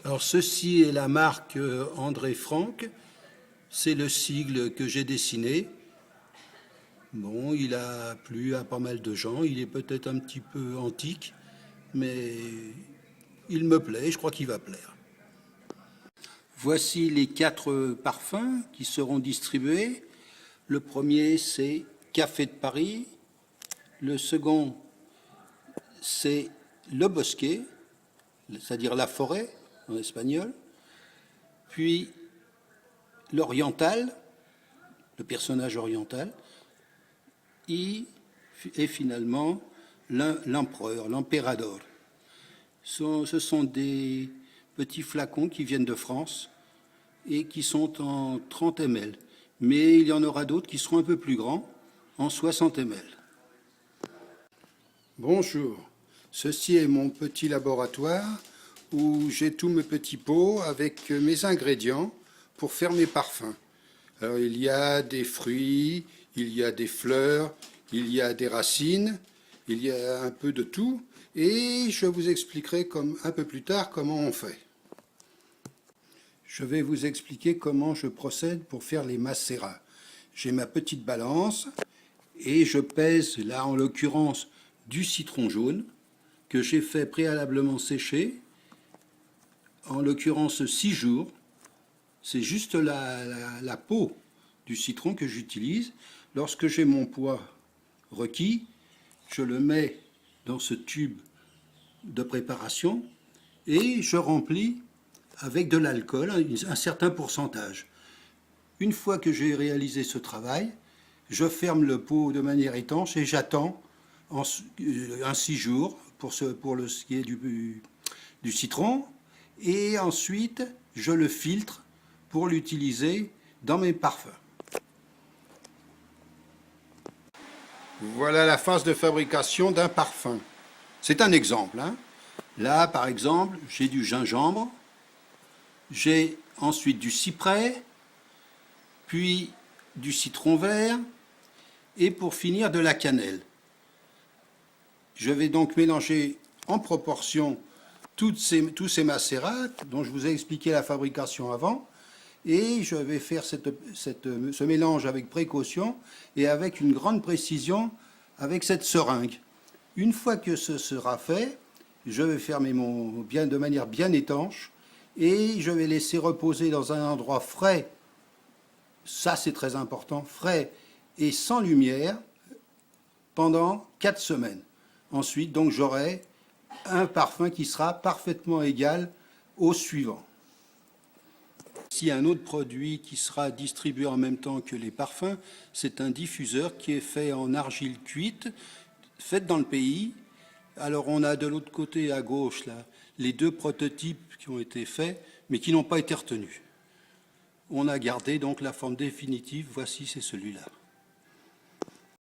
Alors ceci est la marque André Franck, c'est le sigle que j'ai dessiné. Bon, il a plu à pas mal de gens, il est peut-être un petit peu antique, mais il me plaît, je crois qu'il va plaire. Voici les 4 parfums qui seront distribués. Le premier, c'est Café de Paris. Le second, c'est Le Bosquet, c'est-à-dire la forêt en espagnol. Puis l'oriental, le personnage oriental. Et finalement l'empereur, l'emperador. Ce sont des petits flacons qui viennent de France et qui sont en 30 ml. Mais il y en aura d'autres qui seront un peu plus grands, en 60 ml. Bonjour, ceci est mon petit laboratoire où j'ai tous mes petits pots avec mes ingrédients pour faire mes parfums. Alors il y a des fruits, il y a des fleurs, il y a des racines, il y a un peu de tout et je vous expliquerai un peu plus tard comment on fait. Je vais vous expliquer comment je procède pour faire les macérats. J'ai ma petite balance et je pèse là en l'occurrence du citron jaune que j'ai fait préalablement sécher, en l'occurrence 6 jours. C'est juste la peau du citron que j'utilise. Lorsque j'ai mon poids requis, je le mets dans ce tube de préparation et je remplis avec de l'alcool, un certain pourcentage. Une fois que j'ai réalisé ce travail, je ferme le pot de manière étanche et j'attends un 6 jours pour ce qui est du citron. Et ensuite, je le filtre pour l'utiliser dans mes parfums. Voilà la phase de fabrication d'un parfum. C'est un exemple, hein. Là, par exemple, j'ai du gingembre, j'ai ensuite du cyprès, puis du citron vert, et pour finir de la cannelle. Je vais donc mélanger en proportion tous ces macérats dont je vous ai expliqué la fabrication avant, et je vais faire ce mélange avec précaution et avec une grande précision avec cette seringue. Une fois que ce sera fait, je vais fermer de manière bien étanche et je vais laisser reposer dans un endroit frais, ça c'est très important, frais et sans lumière pendant 4 semaines. Ensuite, donc, j'aurai un parfum qui sera parfaitement égal au suivant. S'il y a un autre produit qui sera distribué en même temps que les parfums, c'est un diffuseur qui est fait en argile cuite, faite dans le pays. Alors on a de l'autre côté à gauche là, les 2 prototypes qui ont été faits, mais qui n'ont pas été retenus. On a gardé donc la forme définitive, voici c'est celui-là.